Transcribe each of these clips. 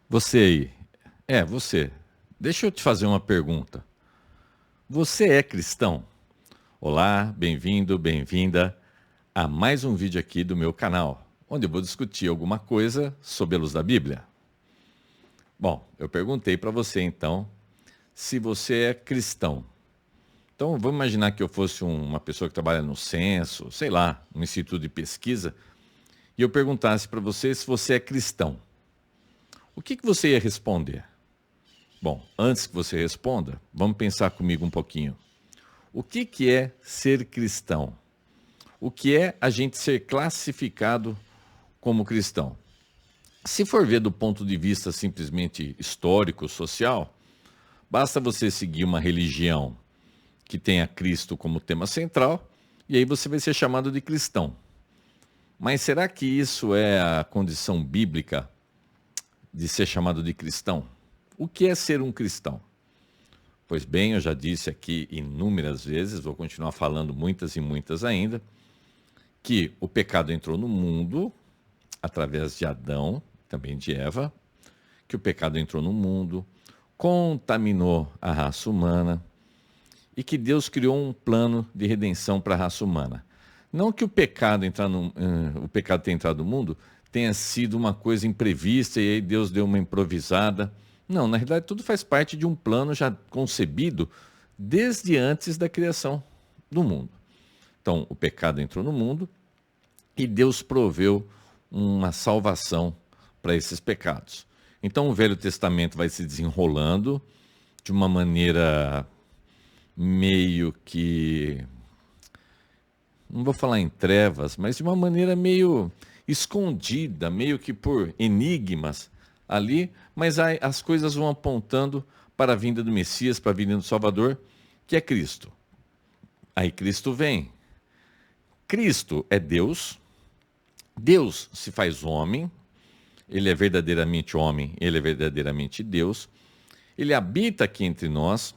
Você aí, você. Deixa eu te fazer uma pergunta. Você é cristão? Olá, bem-vindo, bem-vinda a mais um vídeo aqui do meu canal, onde eu vou discutir alguma coisa sob a luz da Bíblia. Bom, eu perguntei para você então se você é cristão. Então vamos imaginar que eu fosse uma pessoa que trabalha no censo, sei lá, um instituto de pesquisa, e eu perguntasse para você se você é cristão. O que você ia responder? Bom, antes que você responda, vamos pensar comigo um pouquinho. O que é ser cristão? O que é a gente ser classificado como cristão? Se for ver do ponto de vista simplesmente histórico, social, basta você seguir uma religião que tenha Cristo como tema central e aí você vai ser chamado de cristão. Mas será que isso é a condição bíblica de ser chamado de cristão? O que é ser um cristão? Pois bem, eu já disse aqui inúmeras vezes, vou continuar falando muitas e muitas ainda, que o pecado entrou no mundo através de Adão, também de Eva, que o pecado entrou no mundo, contaminou a raça humana e que Deus criou um plano de redenção para a raça humana. Não que o pecado tenha entrado no mundo tenha sido uma coisa imprevista e aí Deus deu uma improvisada. Não, na realidade tudo faz parte de um plano já concebido desde antes da criação do mundo. Então, o pecado entrou no mundo e Deus proveu uma salvação para esses pecados. Então, o Velho Testamento vai se desenrolando de uma maneira meio que, não vou falar em trevas, mas de uma maneira meio escondida, meio que por enigmas ali, mas aí as coisas vão apontando para a vinda do Messias, para a vinda do Salvador, que é Cristo. Aí Cristo vem. Cristo é Deus, Deus se faz homem, ele é verdadeiramente homem, ele é verdadeiramente Deus, ele habita aqui entre nós.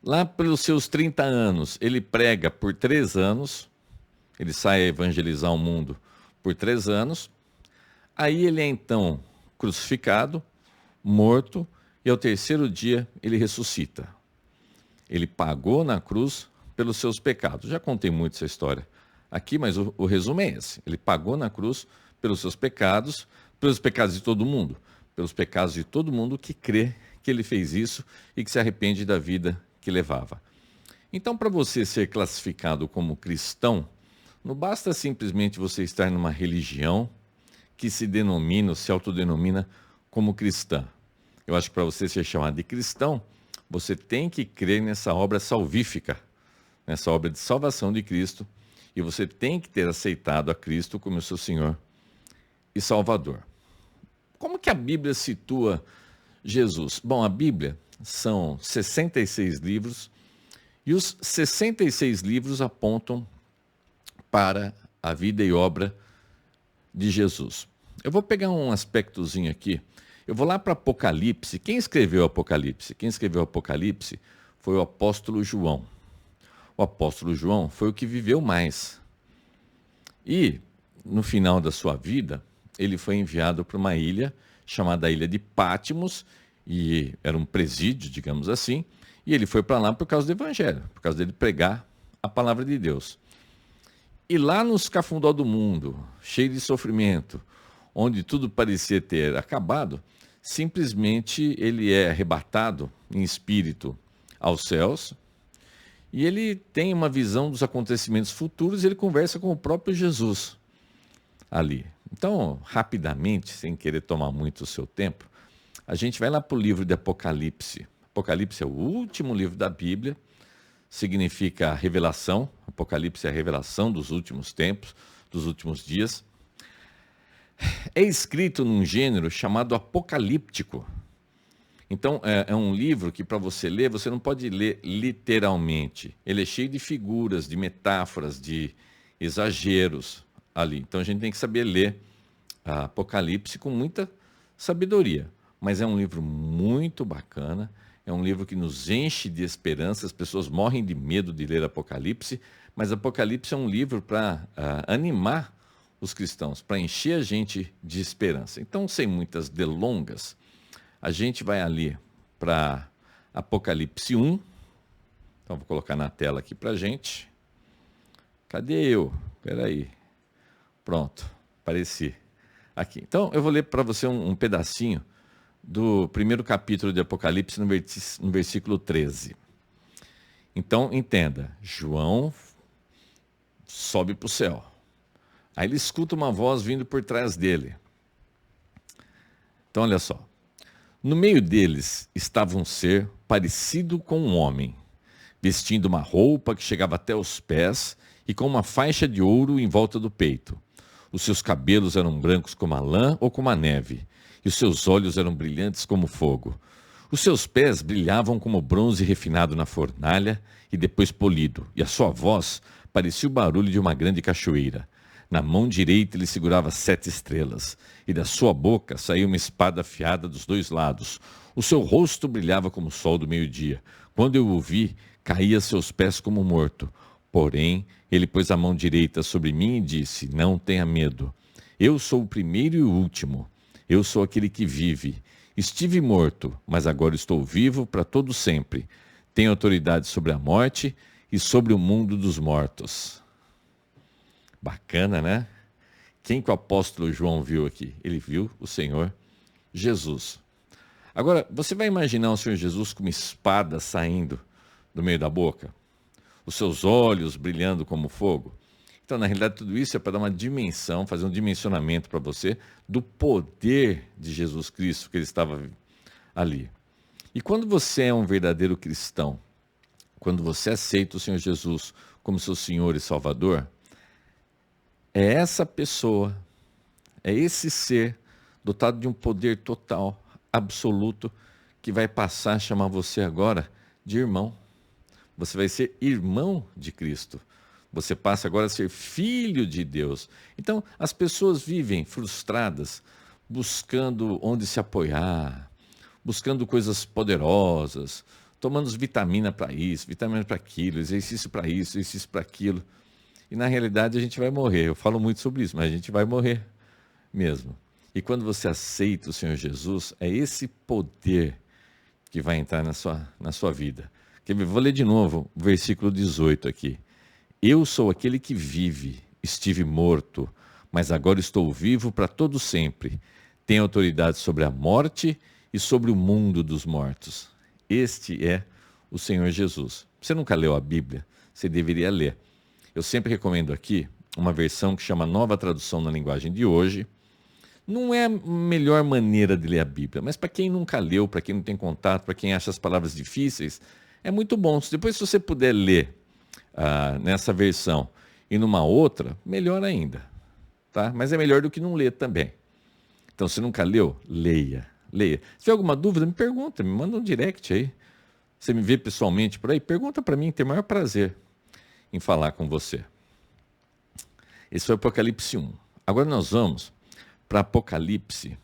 Lá pelos seus 30 anos, ele prega por 3 anos, ele sai a evangelizar o mundo por 3 anos. Aí ele é então crucificado, morto, e ao terceiro dia ele ressuscita. Ele pagou na cruz pelos seus pecados. Já contei muito essa história aqui, mas o resumo é esse. Ele pagou na cruz pelos seus pelos pecados de todo mundo, pelos pecados de todo mundo que crê que ele fez isso e que se arrepende da vida que levava. Então, para você ser classificado como cristão, não basta simplesmente você estar numa religião que se denomina, ou se autodenomina como cristã. Eu acho que para você ser chamado de cristão, você tem que crer nessa obra salvífica, nessa obra de salvação de Cristo, e você tem que ter aceitado a Cristo como seu Senhor e Salvador. Como que a Bíblia situa Jesus? Bom, a Bíblia são 66 livros e os 66 livros apontam para a vida e obra de Jesus. Eu vou pegar um aspectozinho aqui. Eu vou lá para Apocalipse. Quem escreveu Apocalipse? Quem escreveu Apocalipse foi o apóstolo João. O apóstolo João foi o que viveu mais. E, no final da sua vida, ele foi enviado para uma ilha chamada Ilha de Patmos, e era um presídio, digamos assim, e ele foi para lá por causa do evangelho, por causa dele pregar a palavra de Deus. E lá nos cafundó do mundo, cheio de sofrimento, onde tudo parecia ter acabado, simplesmente ele é arrebatado em espírito aos céus, e ele tem uma visão dos acontecimentos futuros e ele conversa com o próprio Jesus ali. Então, rapidamente, sem querer tomar muito o seu tempo, a gente vai lá para o livro de Apocalipse. Apocalipse é o último livro da Bíblia, significa a revelação. Apocalipse é a revelação dos últimos tempos, dos últimos dias. É escrito num gênero chamado apocalíptico. Então, é um livro que, para você ler, você não pode ler literalmente. Ele é cheio de figuras, de metáforas, de exageros ali. Então, a gente tem que saber ler a Apocalipse com muita sabedoria. Mas é um livro muito bacana, é um livro que nos enche de esperança. As pessoas morrem de medo de ler Apocalipse, mas Apocalipse é um livro para animar os cristãos, para encher a gente de esperança. Então, sem muitas delongas, a gente vai ali para Apocalipse 1. Então, vou colocar na tela aqui para a gente. Cadê eu? Espera aí. Pronto, apareci aqui. Então, eu vou ler para você um pedacinho do primeiro capítulo de Apocalipse, no versículo 13. Então, entenda, João sobe para o céu. Aí ele escuta uma voz vindo por trás dele. Então, olha só. No meio deles estava um ser parecido com um homem, vestindo uma roupa que chegava até os pés e com uma faixa de ouro em volta do peito. Os seus cabelos eram brancos como a lã ou como a neve, e os seus olhos eram brilhantes como fogo. Os seus pés brilhavam como bronze refinado na fornalha e depois polido, e a sua voz parecia o barulho de uma grande cachoeira. Na mão direita ele segurava 7 estrelas, e da sua boca saía uma espada afiada dos 2 lados. O seu rosto brilhava como o sol do meio-dia. Quando eu o vi, caí a seus pés como morto. Porém, ele pôs a mão direita sobre mim e disse: Não tenha medo. Eu sou o primeiro e o último. Eu sou aquele que vive. Estive morto, mas agora estou vivo para todo sempre. Tenho autoridade sobre a morte e sobre o mundo dos mortos. Bacana, né? Quem que o apóstolo João viu aqui? Ele viu o Senhor Jesus. Agora, você vai imaginar o Senhor Jesus com uma espada saindo do meio da boca? Os seus olhos brilhando como fogo? Então, na realidade, tudo isso é para dar uma dimensão, fazer um dimensionamento para você do poder de Jesus Cristo que ele estava ali. E quando você é um verdadeiro cristão, quando você aceita o Senhor Jesus como seu Senhor e Salvador, é essa pessoa, é esse ser dotado de um poder total, absoluto, que vai passar a chamar você agora de irmão. Você vai ser irmão de Cristo. Você passa agora a ser filho de Deus. Então, as pessoas vivem frustradas, buscando onde se apoiar, buscando coisas poderosas, tomando vitamina para isso, vitamina para aquilo, exercício para isso, exercício para aquilo. E na realidade a gente vai morrer. Eu falo muito sobre isso, mas a gente vai morrer mesmo. E quando você aceita o Senhor Jesus, é esse poder que vai entrar na sua vida. Vou ler de novo o versículo 18 aqui. Eu sou aquele que vive, estive morto, mas agora estou vivo para todo sempre. Tenho autoridade sobre a morte e sobre o mundo dos mortos. Este é o Senhor Jesus. Você nunca leu a Bíblia? Você deveria ler. Eu sempre recomendo aqui uma versão que chama Nova Tradução na Linguagem de Hoje. Não é a melhor maneira de ler a Bíblia, mas para quem nunca leu, para quem não tem contato, para quem acha as palavras difíceis, é muito bom. Depois, se você puder ler nessa versão e numa outra, melhor ainda. Tá? Mas é melhor do que não ler também. Então, se nunca leu, leia. Leia. Se tiver alguma dúvida, me pergunta, me manda um direct aí. Você me vê pessoalmente por aí, pergunta para mim, tem o maior prazer em falar com você. Esse foi o Apocalipse 1. Agora nós vamos para Apocalipse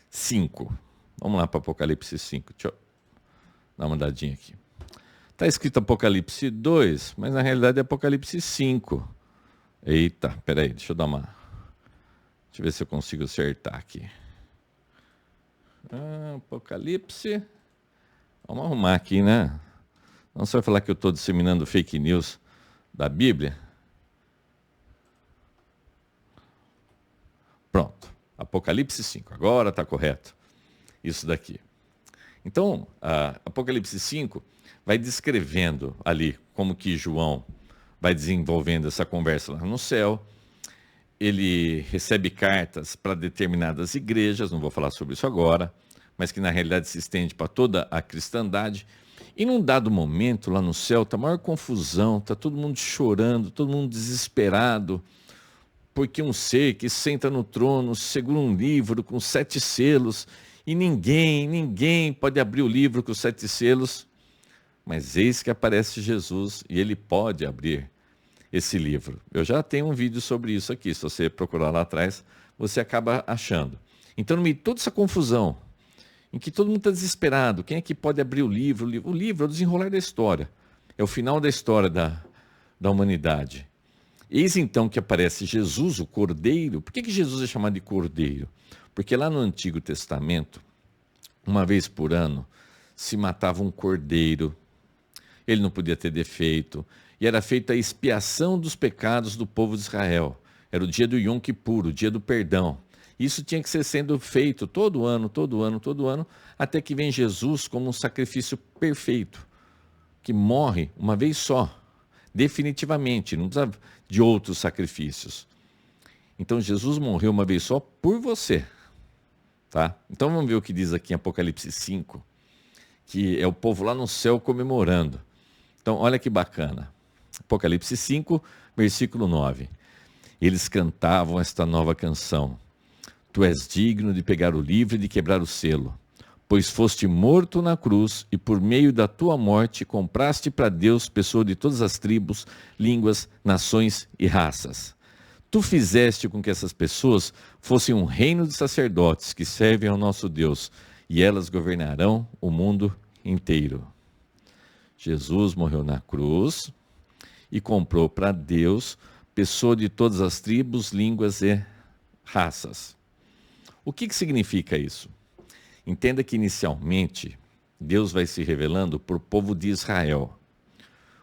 5. Vamos lá para Apocalipse 5. Deixa eu dar uma olhadinha aqui. Está escrito Apocalipse 2, mas na realidade é Apocalipse 5. Eita, peraí, deixa eu dar uma... Deixa eu ver se eu consigo acertar aqui. Apocalipse... Vamos arrumar aqui, né? Não só vai falar que eu estou disseminando fake news da Bíblia. Pronto. Apocalipse 5. Agora está correto. Isso daqui. Então, Apocalipse 5 vai descrevendo ali como que João vai desenvolvendo essa conversa lá no céu. Ele recebe cartas para determinadas igrejas, não vou falar sobre isso agora, mas que na realidade se estende para toda a cristandade. E num dado momento, lá no céu, está a maior confusão, está todo mundo chorando, todo mundo desesperado, porque um ser que senta no trono segura um livro com 7 selos, e ninguém pode abrir o livro com os 7 selos. Mas eis que aparece Jesus e ele pode abrir esse livro. Eu já tenho um vídeo sobre isso aqui, se você procurar lá atrás, você acaba achando. Então, no meio de toda essa confusão, em que todo mundo está desesperado, quem é que pode abrir o livro? O livro é o desenrolar da história, é o final da história da humanidade. Eis então que aparece Jesus, o Cordeiro. Por que Jesus é chamado de Cordeiro? Porque lá no Antigo Testamento, uma vez por ano, se matava um cordeiro. Ele não podia ter defeito. E era feita a expiação dos pecados do povo de Israel. Era o dia do Yom Kippur, o dia do perdão. Isso tinha que ser sendo feito todo ano, todo ano, todo ano, até que vem Jesus como um sacrifício perfeito, que morre uma vez só, definitivamente, não precisa de outros sacrifícios. Então Jesus morreu uma vez só por você, tá? Então vamos ver o que diz aqui em Apocalipse 5, que é o povo lá no céu comemorando. Então olha que bacana. Apocalipse 5, versículo 9. Eles cantavam esta nova canção. Tu és digno de pegar o livro e de quebrar o selo, pois foste morto na cruz e por meio da tua morte compraste para Deus pessoas de todas as tribos, línguas, nações e raças. Tu fizeste com que essas pessoas fossem um reino de sacerdotes que servem ao nosso Deus, e elas governarão o mundo inteiro. Jesus morreu na cruz e comprou para Deus pessoas de todas as tribos, línguas e raças. O que significa isso? Entenda que inicialmente Deus vai se revelando para o povo de Israel.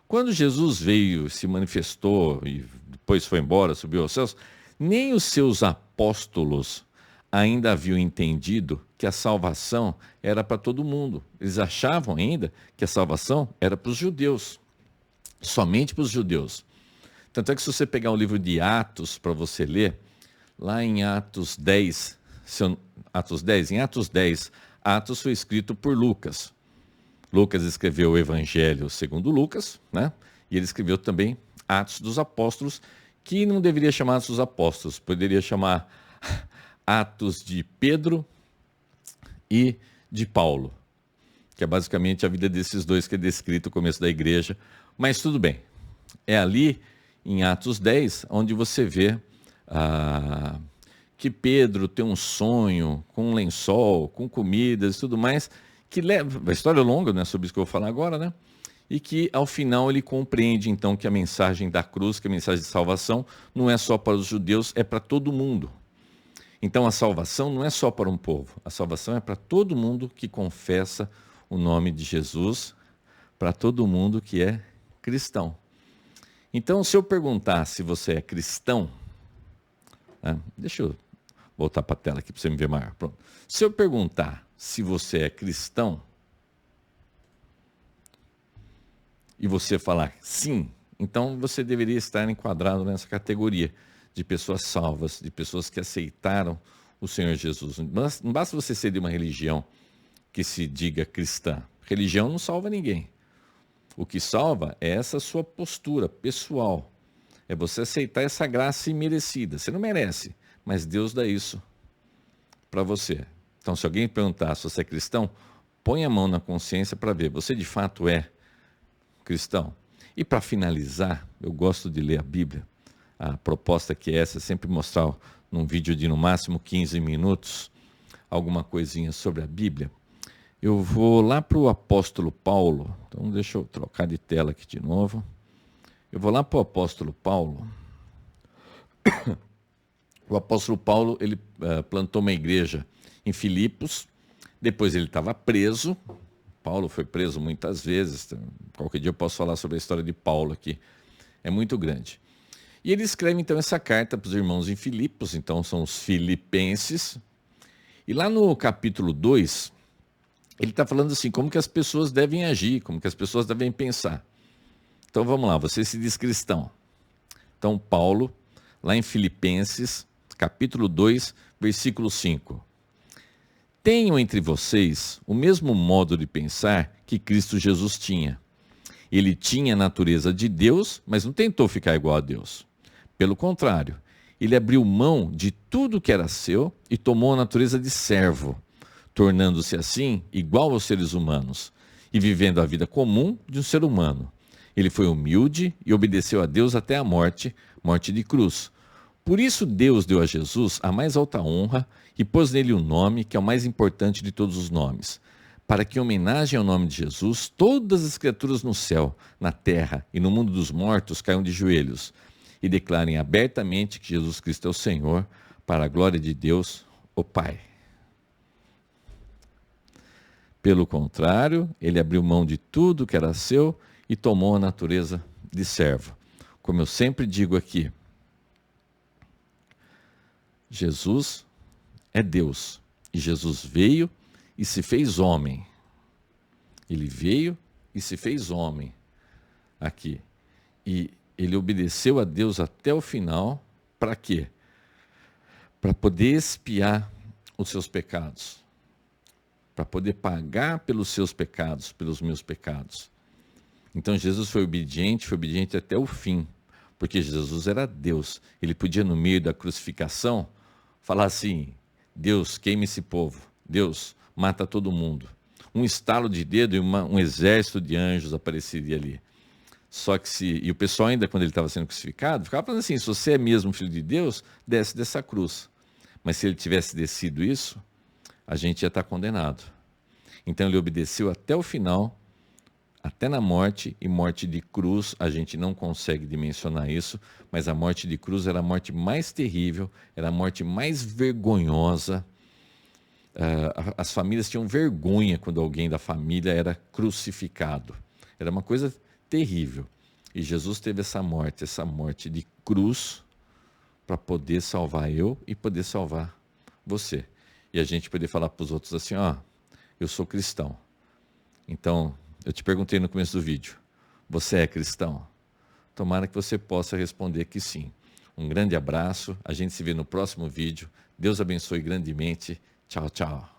Quando Jesus veio, se manifestou e depois foi embora, subiu aos céus, nem os seus apóstolos ainda haviam entendido que a salvação era para todo mundo. Eles achavam ainda que a salvação era para os judeus, somente para os judeus. Tanto é que se você pegar o livro de Atos para você ler, lá em Atos 10, em Atos 10, Atos foi escrito por Lucas. Lucas escreveu o Evangelho segundo Lucas, né? E ele escreveu também Atos dos Apóstolos, que não deveria chamar Atos dos Apóstolos, poderia chamar Atos de Pedro e de Paulo, que é basicamente a vida desses dois que é descrito no começo da igreja. Mas tudo bem, é ali em Atos 10 onde você vê que Pedro tem um sonho com um lençol, com comidas e tudo mais, que leva, a história é longa, não é sobre isso que eu vou falar agora, né? E que ao final ele compreende então que a mensagem da cruz, que a mensagem de salvação, não é só para os judeus, é para todo mundo. Então a salvação não é só para um povo, a salvação é para todo mundo que confessa o nome de Jesus, para todo mundo que é cristão. Então se eu perguntar se você é cristão, né? Deixa eu voltar para a tela aqui para você me ver maior. Pronto. Se eu perguntar se você é cristão, e você falar sim, então você deveria estar enquadrado nessa categoria de pessoas salvas, de pessoas que aceitaram o Senhor Jesus. Não basta você ser de uma religião que se diga cristã. Religião não salva ninguém. O que salva é essa sua postura pessoal. É você aceitar essa graça imerecida. Você não merece, mas Deus dá isso para você. Então, se alguém perguntar se você é cristão, põe a mão na consciência para ver. Você de fato é cristão? E para finalizar, eu gosto de ler a Bíblia. A proposta que é essa é sempre mostrar num vídeo de no máximo 15 minutos alguma coisinha sobre a Bíblia. Eu vou lá para o apóstolo Paulo. Então deixa eu trocar de tela aqui de novo. Eu vou lá para o apóstolo Paulo. O apóstolo Paulo, ele plantou uma igreja em Filipos. Depois ele estava preso. Paulo foi preso muitas vezes. Qualquer dia eu posso falar sobre a história de Paulo aqui. É muito grande. E ele escreve então essa carta para os irmãos em Filipos, então são os filipenses. E lá no capítulo 2, ele está falando assim, como que as pessoas devem agir, como que as pessoas devem pensar. Então vamos lá, você se diz cristão. Então Paulo, lá em Filipenses, capítulo 2, versículo 5. Tenham entre vocês o mesmo modo de pensar que Cristo Jesus tinha. Ele tinha a natureza de Deus, mas não tentou ficar igual a Deus. Pelo contrário, ele abriu mão de tudo que era seu e tomou a natureza de servo, tornando-se assim igual aos seres humanos e vivendo a vida comum de um ser humano. Ele foi humilde e obedeceu a Deus até a morte, morte de cruz. Por isso Deus deu a Jesus a mais alta honra e pôs nele um nome que é o mais importante de todos os nomes, para que em homenagem ao nome de Jesus, todas as criaturas no céu, na terra e no mundo dos mortos caiam de joelhos e declarem abertamente que Jesus Cristo é o Senhor, para a glória de Deus, o Pai. Pelo contrário, ele abriu mão de tudo que era seu e tomou a natureza de servo. Como eu sempre digo aqui, Jesus é Deus e Jesus veio e se fez homem. Ele veio e se fez homem aqui. E ele obedeceu a Deus até o final. Para quê? Para poder expiar os seus pecados. Para poder pagar pelos seus pecados, pelos meus pecados. Então Jesus foi obediente até o fim. Porque Jesus era Deus. Ele podia, no meio da crucificação, falar assim: Deus, queime esse povo. Deus, mata todo mundo. Um estalo de dedo e um exército de anjos apareceria ali. Só que e o pessoal ainda, quando ele estava sendo crucificado, ficava falando assim: se você é mesmo filho de Deus, desce dessa cruz. Mas se ele tivesse descido isso, a gente ia estar condenado. Então ele obedeceu até o final, até na morte, e morte de cruz, a gente não consegue dimensionar isso, mas a morte de cruz era a morte mais terrível, era a morte mais vergonhosa. As famílias tinham vergonha quando alguém da família era crucificado. Era uma coisa terrível. E Jesus teve essa morte de cruz, para poder salvar eu e poder salvar você. E a gente poder falar para os outros assim: ó, eu sou cristão. Então, eu te perguntei no começo do vídeo, você é cristão? Tomara que você possa responder que sim. Um grande abraço, a gente se vê no próximo vídeo. Deus abençoe grandemente. Tchau, tchau.